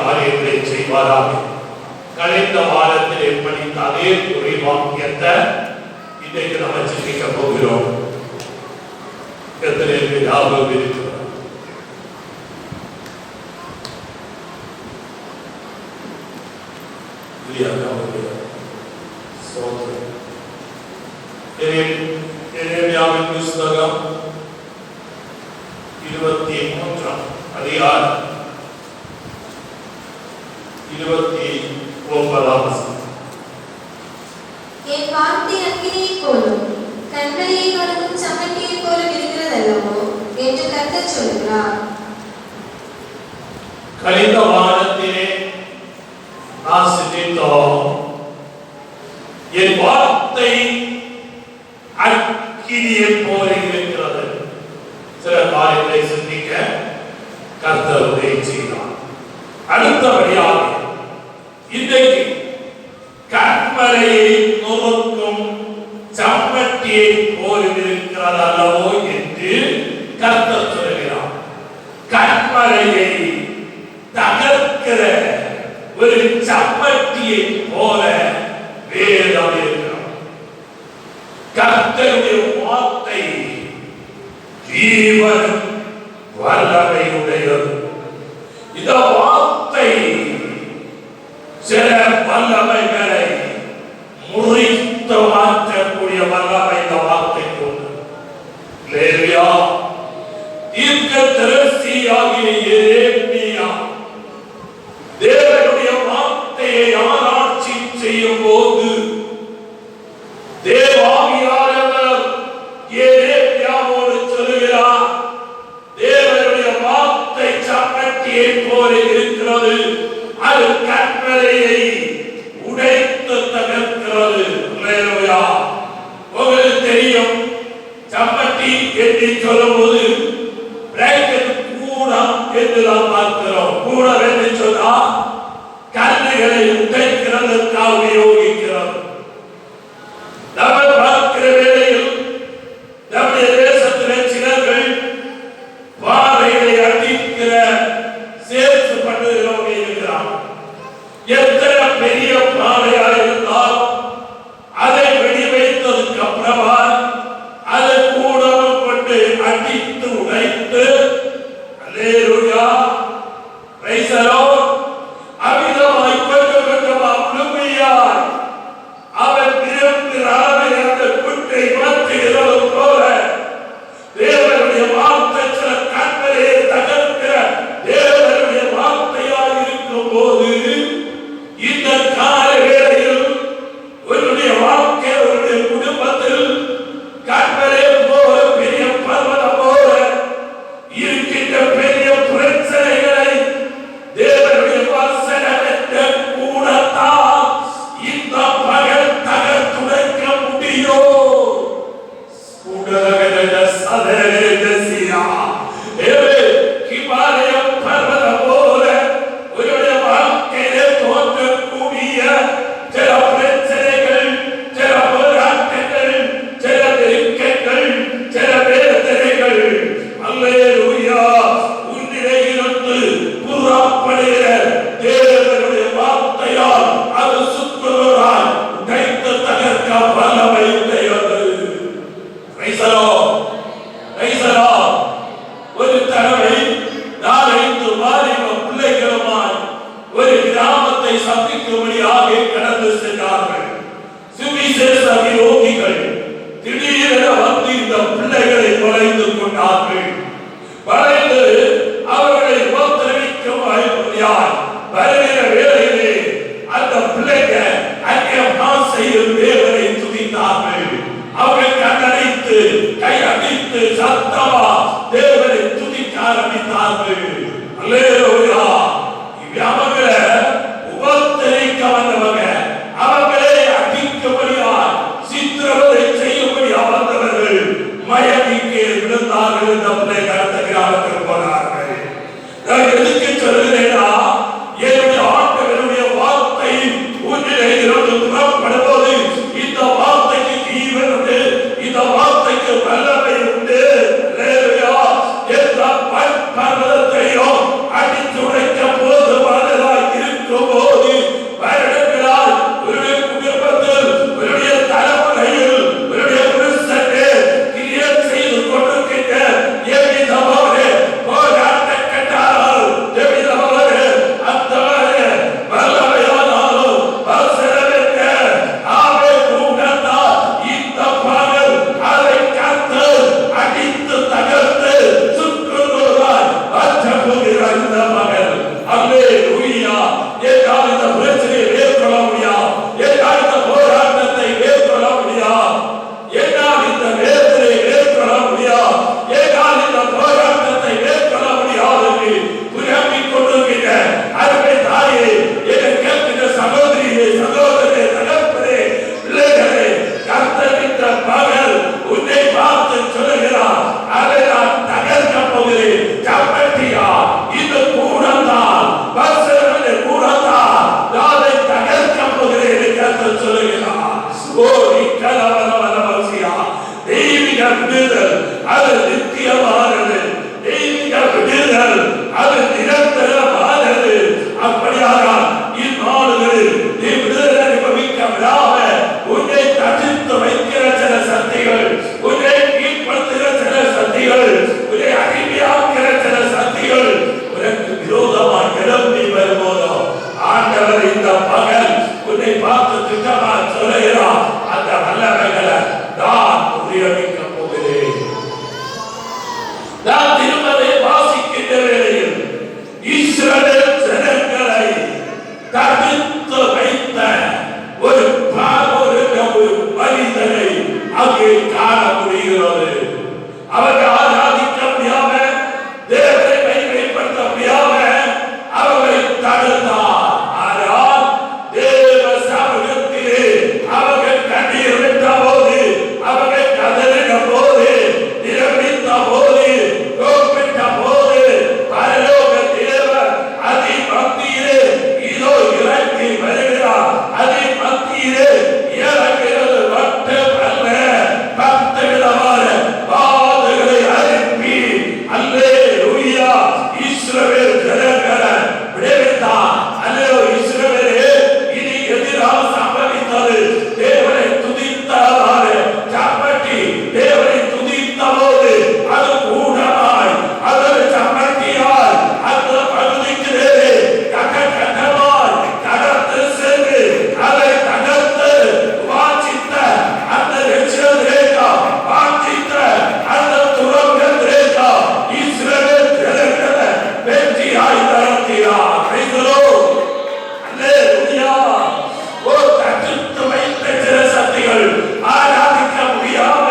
காரியங்களை செய்வாராக. கழிந்த வாரத்தில் எப்படி அதே துறை வாக்கியத்தை இன்றைக்கு நம்ம சிந்திக்க போகிறோம். எத்தனை ஞாபகம் இருக்கிறது? எரேமியாவின் புத்தகம் 23 அதிகாரம் 29 என் வார்த்தை அக்கினியைப் போலும் கண்மலையை வளர்க்கும் சமட்டியைப் போலும் இருக்கிறதல்லவோ என்று கர்த்தர் சொல்கிறார். கழிந்த வாரத்திலே நான் சிந்தித்தோம், என் வார்த்தை அக்கினியைப் போல இருக்கிறது. சில காரியங்களை சிந்திக்க கர்த்தர் உதவி செய்தார். அடுத்தபடியாக இன்றைக்கு கண்மலையை நொறுக்கும் சம்மட்டியை போல் இருக்கிறது அல்லவோ என்று கர்த்தர் சொல்கிறார். கண்மலையை தகர்க்கிற ஒரு சம்மட்டியை போல வேதம் இருக்கிறது. கர்த்தருடைய வார்த்தை ஜீவன் வல்லமையுடையது. இந்த வார்த்தை சில வல்லமைகளை முறித்து மாற்றக்கூடிய வல்லமை இந்த வார்த்தை கொண்டு தீர்க்கதரிசியாகிய எரேமியா தேவனுடைய வார்த்தையை ஆராய்ச்சி செய்யும் போது தேவாவியானவர் எரேமியாவோடு சொல்கிறார், தேவனுடைய வார்த்தை சம்மட்டியை போல இருக்கிறது, அது கண்மலையை உடைத்து தகர்க்கிறது. உங்களுக்கு தெரியும், சம்மட்டி என்று சொல்லும்போது கூடம் என்று நாம் பார்க்கிறோம். கூடம் என்று சொன்னால் கல்லுகளை உடைக்கிறதற்காக உபயோகிக்கிறது. நம்ம பார்க்கிற வேளையில் நம்முடைய தேசத்தில் சிலர்கள் பாறைகளை அடிக்கிற சேர்த்து பண்ணுகிறவங்க இருக்கிறார். எத்தனை கலவரவரவசியா தெய்வீக விடுதல் அது நித்தியமானது, தெய்வீக விடுதல் அது நிரந்தரமானது. அப்படியாக இந்நாடுகளில் நீ விடுதலை அனுபவிக்க விடாம உன்னை தடுத்து வைக்கிற சில சக்திகள், உன்னை கீழ்படுத்துகிற சில சக்திகள், உன்னை அடிமையாக்கிற சில சக்திகள் உனக்கு விரோதமாக கிளம்பி வரும்போதோ ஆண்டவர் இந்த பகல் உன்னை பார்த்து திட்டமா சொல்லுகிறார், அந்த வல்லமைகளை நான் முறியடிக்க போகிறேன். நான் திருமலை வாசிக்கின்ற வேளையில் இஸ்ரவேல் ஜனங்களை தடுத்து வைத்த ஒரு மனிதனை அங்கே காண முடிகிறது. அவர்கள் ஆராதிக்க முடியாம, தேவனை மைமைப்படுத்த முடியாம அவர்களை தடுத்தார். ஆனால் தேவ சமூகத்திலே அவர்கள் கண்ணீர் விட்ட போது, அவர்கள் கதறின போது, நிரம்பித்த போது, கோபித்த போது பரலோக தேவன் அதி மத்தியிலே இதோ இறங்கி வருகிறார். அதி மத்தியிலே இறங்குகிறது மட்டுமல்ல, 10 விதமான பாதைகளை அனுப்பி அல்லேலூயா இஸ்ரவேல் ஜனங்களை விடுவித்தார். அல்லேலூயா இஸ்ரவேலே இனி எதிராக சம்பவித்தது தேவனை துதித்ததாலே சம்பட்டி தேவனை துதித்த போது அது கூடமாய் அதன் சம்பட்டியாய் அந்த பகுதிக்கு நேரே கட்டமாய் கடந்து சென்று அதை தகர்த்து வாஞ்சித்த அந்த ரேகா வாஞ்சித்த அந்த துறவுகள் ரேகா இஸ்ரவேல் ஜனங்களை வெற்றியாய் நடத்தினார். அல்லேலூயா. ஓ தடுத்து வைத்த சில சக்திகள், ஆராதிக்க முடியாம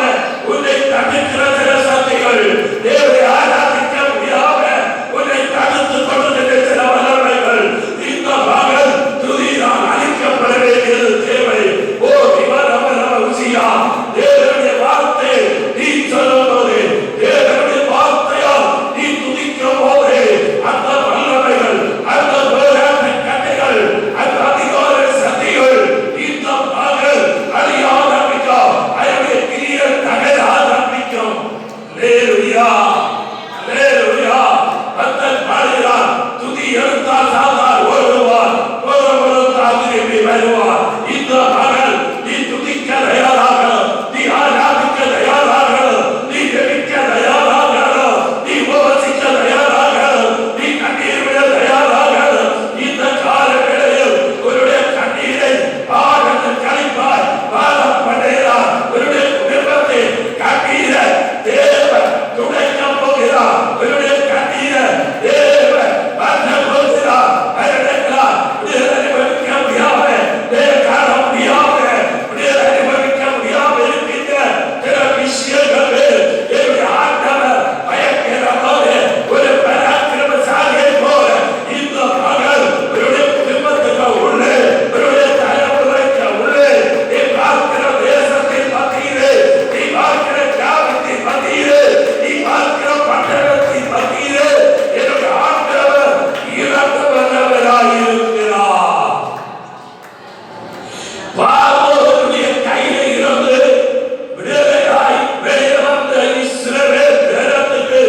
உன்னை தடுக்கிற சில சக்திகள், தேவனை ஆராதிக்க முடியாம உன்னை தடுத்து கொண்டிருக்கிற சில வல்லமைகள் இந்த மகள் துதியால் அழிக்கப்பட வேண்டியது தேவை. ஓ ருசியா தேவனுடைய வார்த்தை நீ சொல்லும் போது, தேவனுடைய வார்த்தையால் நீ துதிக்கும் போது அந்த வல்லமைகள், அந்த போராட்ட கட்டைகள், அந்த அதிகார சக்திகள் இந்த மகள் அழிய ஆரம்பிக்கும். அவருடைய கிரியல் தகர ஆரம்பிக்கும். அல்லேலூயா, அல்லேலூயா. பக்தன் பாடுகிறார், துதி எடுத்தால் சாதார் ஓடுவார், ஓடுவதால் திரும்பி வருவார். இந்த மகள் நீ துதிக்க தயாராகணும், நீ ஆராதிக்க தயாராகணும், நீ ஜெபிக்க தயாராகணும், நீ உபவாசிக்க தயாராகணும், நீ கண்ணீர் விட தயாராகணும். இந்த கால வேளையில் உன்னுடைய கண்ணீரை ஆனந்த கழிப்பாய் வாழப் பண்ணுகிறார். உன்னுடைய குடும்பத்தை கண்ணீரை தேவன் துடைக்கப் போகிறார். உன்னுடைய கண்ணீரை தேவன் மாற்றப் போகிறார். வருடங்களால் விடுதலை அனுபவிக்க முடியாம, காண முடியாம, விடுதலை அனுபவிக்க முடியாம இருக்கின்ற சில விஷயங்கள் என்னுடைய ஆண்டவர் பயக்கிற போது ஒரு பராக்கிரமசாலியை போல இந்த மகள் உன்னுடைய குடும்பத்துக்கு உள்ளே, உன்னுடைய தலைமுறைக்கு உள்ளே, நீ பார்க்கிற தேசத்தின் மத்தியிலே, நீ பார்க்கிற கிராமத்தின் மத்தியிலே, நீ பார்க்கிற பட்டணத்தின் மத்தியிலே என்னுடைய ஆண்டவர் இறங்க வல்லவராய் இருக்கிறார். பார்வோனுடைய கையிலே இருந்து விடுதலையாய் வெளியே வந்த இஸ்ரவேல் ஜனத்துக்கு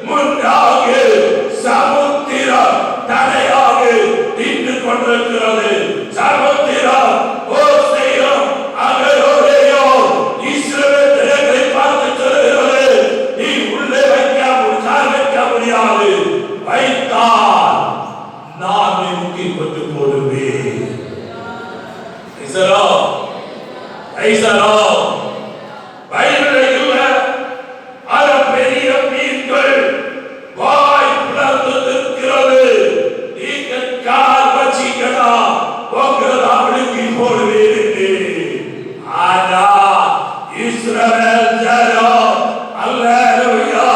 முன்னாக சமுத்திரம் தடையாக நின்று கொண்டிருக்கிறது. சமுத்திரம் ஓசையும் அகலோடையும் இஸ்ரவேல் ஜனங்களை பார்த்து சொல்லுகிறது, நீ உள்ளே வைக்க முடியாது, வைத்தால் நான் முக்கி கொண்டு போடுவேன். வயலில் அற பெரிய மீன்கள் வாய் பிளந்து நிற்கிறது. நீங்கள் கால் வச்சிக்கலாம், உங்களை அவளுக்கு போடுவேன். ஆனா இஸ்ரவேல் ஜனம் அல்லேலூயா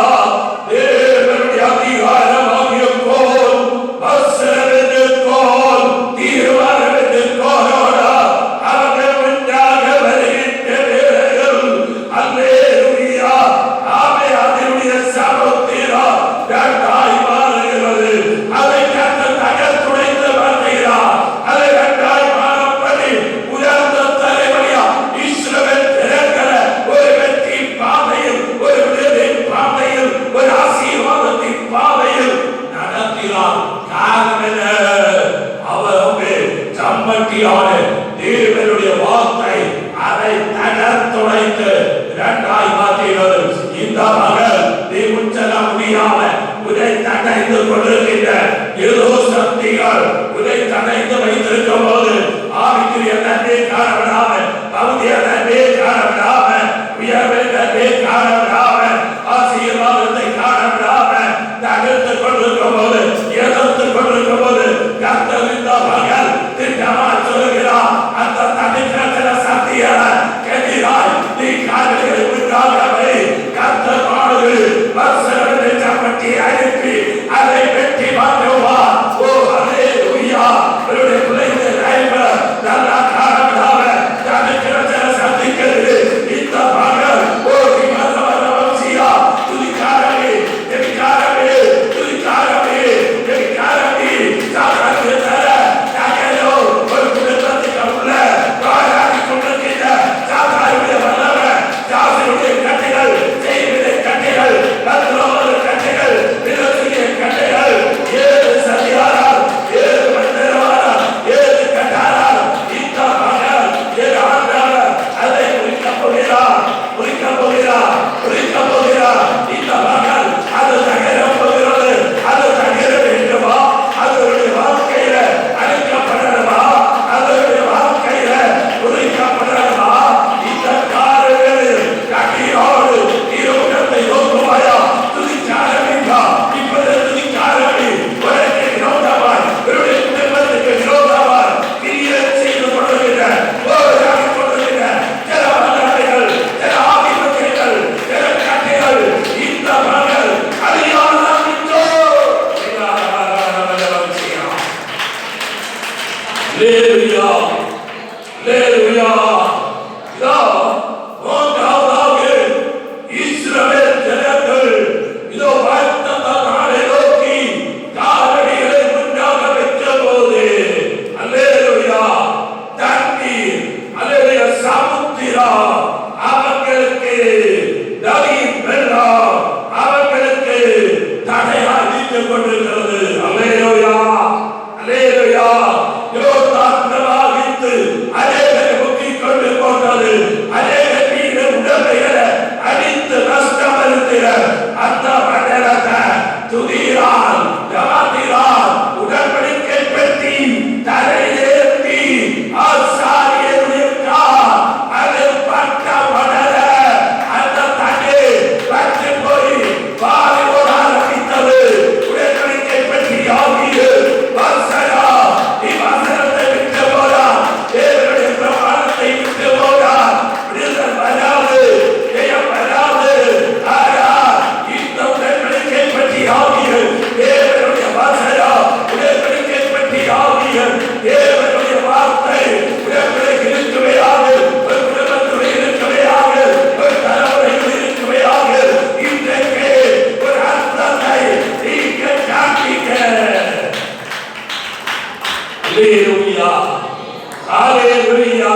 தேவனுடைய அதிகாரமாகிய கோல், வசனமென்று கோல், தீர்மானமென்று கோலோட அவர்கள் முன்னாக வருகின்ற வேளையில் அல்லேலூயா வைத்து இரண்டாய் மாற்றினது. இந்த மகள் நீ உச்சல முடியாம உதை தடைந்து கொண்டிருக்கின்ற ஏதோ சக்திகள் உதை தடைந்து வைத்திருக்கும் போது ஆவிக்குரிய நன்மை காணப்படாம, பகுதிய நன்மை காணப்படாம, உயர்வை நன்மை காணப்படாம, ஆசீர்வாதத்தை காணப்படாம தடுத்து கொண்டிருக்கும் போது, எதிர்த்து கொண்டிருக்கும் போது கர்த்தர் இந்த மகள் திட்டமா சொல்லுகிறார், அந்த தடுக்கிற சக்தியான எதிராய் நீ கால்களை உண்டாகவே கர்த்தர் மாடுகள் வசனத்தை சப்பட்டி அனுப்பி அதை வெட்டி மாற்றுவார். ஓ ஹல்லேலூயா. அவருடைய பிள்ளைகள் ஐவர் நல்லா காணப்படாம தடுக்கிற சக்திக்கிறது இந்த மகள். ஓ வம்சியா துதிக்காரவே எதிர்காரவே துதிக்காரவே எதிர்காரவே சாதாரண தர நகையோ ஒரு குடும்பத்துக்கு உள்ள வாழாடி கொண்டிருக்கின்ற சாதாரண வல்லவ ஜாசியுடைய கட்டைகள், செய்தியுடைய கட்டைகள், கத்தரோட கட்டைகள், விரோதிய கட்டைகள், ஏழு சதியாரால், ஏழு மனிதரால், ஏழு கட்டாரால் இந்த மகள் ஏழு ஆண்டாளர் அதை குறிக்கப் போகிறார், குறிக்கப் போகிறார், குறிக்கப் போகிறார். இந்த மகள் அது தகரப் போகிறது. அது தகர வேண்டுமா? அதனுடைய வாழ்க்கையில அழிக்கப்படணுமா? அதனுடைய வாழ்க்கையில குறிக்கப்படணுமா? இந்த காரணங்களில் கட்டியோடு இருமுகத்தை நோக்குவாயா? துதிக்காரமின்றா இப்போது துதிக்காரமி உனக்கு விரோதமாய் இவருடைய குடும்பத்துக்கு விரோதமாய் கிரியை செய்து கொண்டிருக்கிற போராடி கொண்டிருக்கிற சில வல்லமைகள், சில ஆதிபத்தியங்கள், சில கட்டைகள் இந்த மகள் அறியாமல் விட்டோ. ஹல்லேலூயா, ஹல்லேலூயா. இதோ மூன்றாவதாக இஸ்ரவேல் ஜனங்கள் இதோ வாய்த்த நாளை நோக்கி காலடிகளை முன்னாக வைத்தபோது ஹல்லேலூயா தண்ணீர், ஹல்லேலூயா சமுத்திரம் அவர்களுக்கு நதி வெள்ளம் அவர்களுக்கு தடையாக நின்று கொண்டிருக்கிறது. ஹல்லேலூயா, ஹல்லேலூயா. யோர்தான் பிரவாகித்து அநேகரை முக்கிக் கொண்டு போட்டது. அநேக வீர உடமைகளை அடித்து நஷ்டப்படுத்தின அந்த மண்டலத்தை துதிரால் ஜமாத்திரால் உடன்படிக்கை பெட்டி தரையிலேற்றி ஆசாரியருடைய கால் அதில் பட்ட மணல அந்த தண்ணீர் பற்றி போய் வாலிபோட ஆரம்பித்தது. உடன்படிக்கை பெட்டி ஆகிய வசனா நீ வசனத்தை விட்டு போடா, தேவனுடைய பிரமாணத்தை விட்டு போடா, விடுதலை வராது, ஜெயம் வராது. ஆனா இந்த உடன்படிக்கை பெட்டி ஆகிய தேவனுடைய வசனா, உடன்படிக்கை பெட்டி ஆகிய தேவனுடைய வார்த்தை உடன்படிக்கை இருக்குமையாக, ஒரு குடும்பத்துடைய இருக்குமையாக, ஒரு தலைமுறையில் இருக்குமையாக இன்றைக்கு ஒரு அர்த்தத்தை நீங்க காண்பீங்க. ஹல்லேலூயா, ஹல்லேலூயா.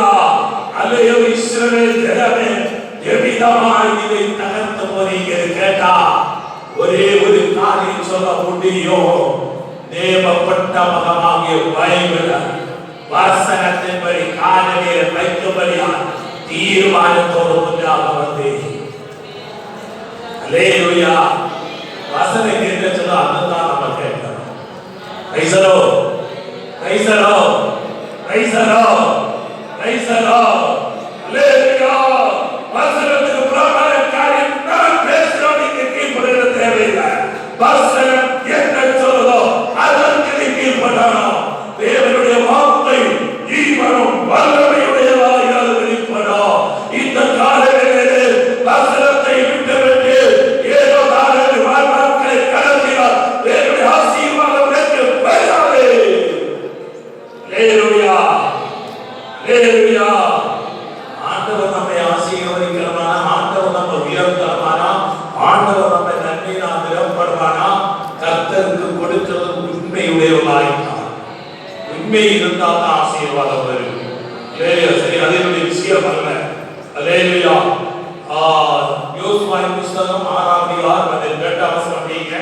அல்லேலூயா. இஸ்ரவேல் ஜனமே எவ்விதமாய் இதை தகர்த்து போறீங்க கேட்டா ஒரே ஒரு காரியம் சொல்ல முடியும். தேவப்பட்ட மகமாகிய பைபிள் வசனத்தின்படி காலடியில் வைக்கும்படியால் தீர்மானத்தோடு முன்னாக வந்தேன். அல்லேலூயா. வசனம் கேட்க சொல்ல அதுதான் நம்ம கேட்கணும். ரைசலோ ரைசலோ ரைசலோ ரைசலோ. அல்லேலூயா. வசனத்துக்கு புறமான காரியம் நான் பேசுறோம், நீங்க கீழ்ப்படிற தேவையில்லை. வசனம் என்ன சொல்லுதோ அதற்கு நீ கீழ்ப்படணும். தேவனுடைய வார்த்தை ஜீவனும் வல்லமையுடையதாக வெளிப்படும். இந்த காலங்களிலே வசனத்தை விட்டுவிட்டு ஏதோ நாளை வாழ்நாட்களை கடத்தினால் தேவனுடைய ஆசீர்வாதம் எனக்கு வராது. ஹல்லேலூயா, ஹல்லேலூயா. ஆண்டவர் நம்மை ஆசீர்வதிக்கிறவனா, ஆண்டவர் நம்ம உயர்த்தவனா, ஆண்டவர் நம்மை நன்மையினால் நிரப்படுவானா, கர்த்தருக்கு கொடுக்கிறது உண்மையுடையவனாயிருந்தான். உண்மை இருந்தால் தான் ஆசீர்வாதம் வரும். சரி, அதனுடைய விஷயம் அல்ல. அல்லேலூயா. யோசுவாவின் புத்தகம் 6ஆம் அதிகாரம் 8ஆம் வசனம் படிங்க.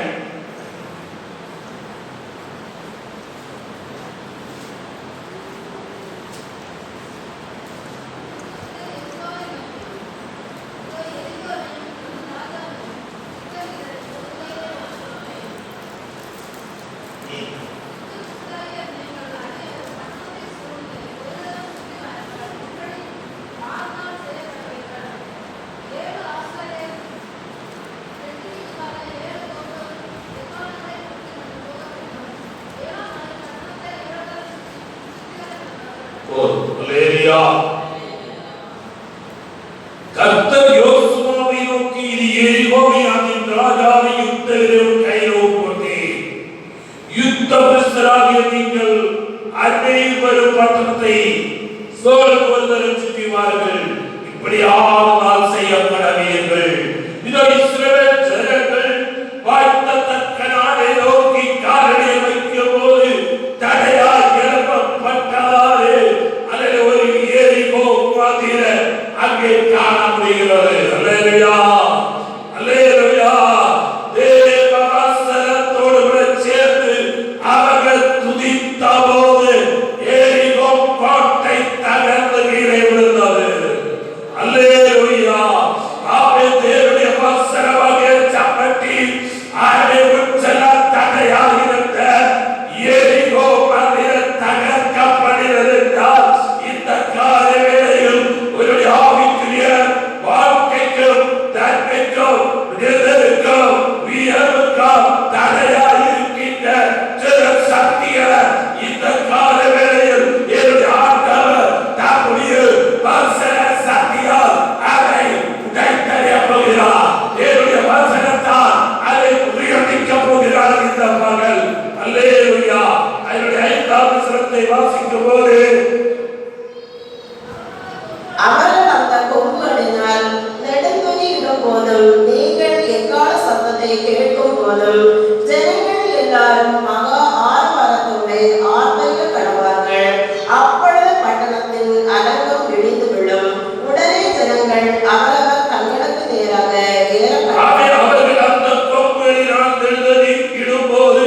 அன்னையில் வரும் பட்டணத்தை சோழர்கள் சுற்றிவார்கள். இப்படியானால் செய்யப்படவீர்கள். இதோ இஸ்ரவேல் ஜனங்கள் வாய்த்தத்தக்க நாடை நோக்கி காலடி வைக்கும் போது தடையால் எழுப்பப்பட்டதாலே அதில் ஒரு எரிகோ மாதிர அங்கே காண முடிகிறது. அல்லேலூயா, அல்லேலூயா. தேவ வசனத்தோடு கூட சேர்ந்து அவர்கள் துதித்த போது எரிகோ கோட்டை தகர்ந்து கீழே விழுந்தது. அல்லேலூயா. தேவனுடைய வசனமாக சப்பட்டி ஆரை உச்சல தடையாக இருந்த எரிகோ மந்திர தகர்க்கப்படுகிறது என்றால் இந்த கால வேளையில் ஒரு ஆவிக்குரிய வாழ்க்கைக்கும் தன்மைக்கும் நிழலுக்கும் உயர்வுக்கும் தடையாக இருக்கின்ற சில சக்திகளை இந்த கால வேளையில் என்னுடைய ஆண்டவர் தம்முடைய வசன சக்தியால் அதை உடைத்தறிய போகிறார். என்னுடைய வசனத்தால் அதை உயர்த்திக்க போகிறார் இந்த மகள். அல்லேலூயா. அதனுடைய 5ஆம் வசனத்தை வாசிக்கும் போது அவர்கள் அந்த கொம்புகளினால் நெடுங்குனியிடும் போதும் நீங்கள் எக்கால சத்தத்தை கேட்கும் போதும் ஜனங்கள் எல்லாரும் மகா ஆரவாரத்தோடு ஆர்ப்பரிக்க கடவார்கள். அப்பொழுது பட்டணத்தின் அலங்கம் இடிந்து விழும். உடனே ஜனங்கள் அவரவர் தங்களுக்கு நேராக அவர்கள் அந்த கொம்புகளினால் நெடுங்கிடும் போது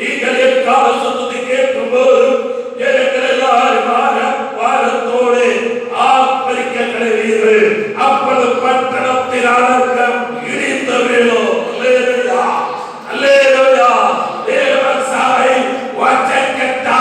நீங்கள் எக்கால சத்தத்தை கேட்கும் போது ஜனங்கள் எல்லாரும் ஆரவாரத்தோடு ஆர்ப்பரிக்க கடவீர்கள். அப்பொழுது பட்டணத்தின் அலங்கம் இடிந்து விழும். அல்லேலூயா, அல்லேலூயா. தேவ சபை வச்சக்கட்டா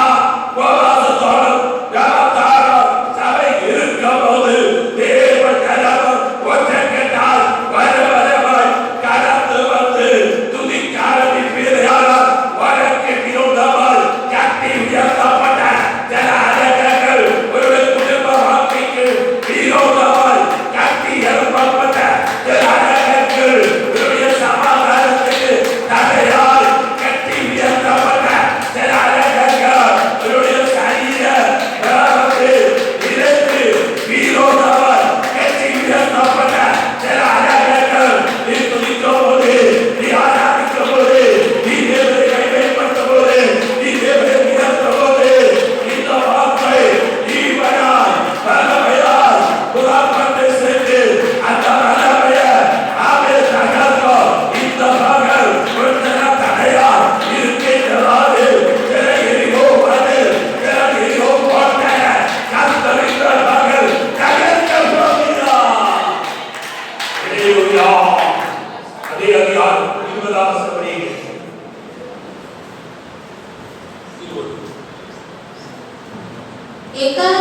உபவாசத்தோடு ஜபத்தாலும் சபை இருக்கும்போது தேவ ஜனம் வச்சக்கட்டால் வரவரவாய் கடந்து வந்து துதிக்காரதி பேரையாளர் வழக்கு விரோதமாய் கட்டி உயர்த்தப்பட்ட ஜன அலங்கங்கள் ஒரு குடும்ப வாழ்க்கைக்கு விரோதமாய் கட்டி எழுப்பப்பட்ட ஜன அலங்கங்கள் ஒரு சமாதானத்துக்கு தடையால் கட்டி உயர்த்தப்பட்ட ஜன அலங்கங்கள் ஒரு சரீர பலத்தை இழந்து விரோதமாய் கட்டி உயர்த்தப்பட்ட ஜன அலங்கங்கள் நீ துதிக்கும் போது, நீ ஆராதிக்கும் போது, நீ தேவனை கைவேற்படுத்தும் போது, நீ தேவனை உயர்த்தும் போது இந்த வார்த்தை ஈவனாய் வல்லமையாய் புறப்பட்டு சென்று அந்த வல்லமையை ஆமே தகர்க்கும். இந்த மகள் கொஞ்ச தடையால் இருக்கின்றது. எரிகோ வந்து எரிகோ கோட்டை கத்தரித்த மகள் தகர்க்க போகிறார். அல்லேலூயா. அதே அதிகாரம் 20ஆம் வசனம். எக்கால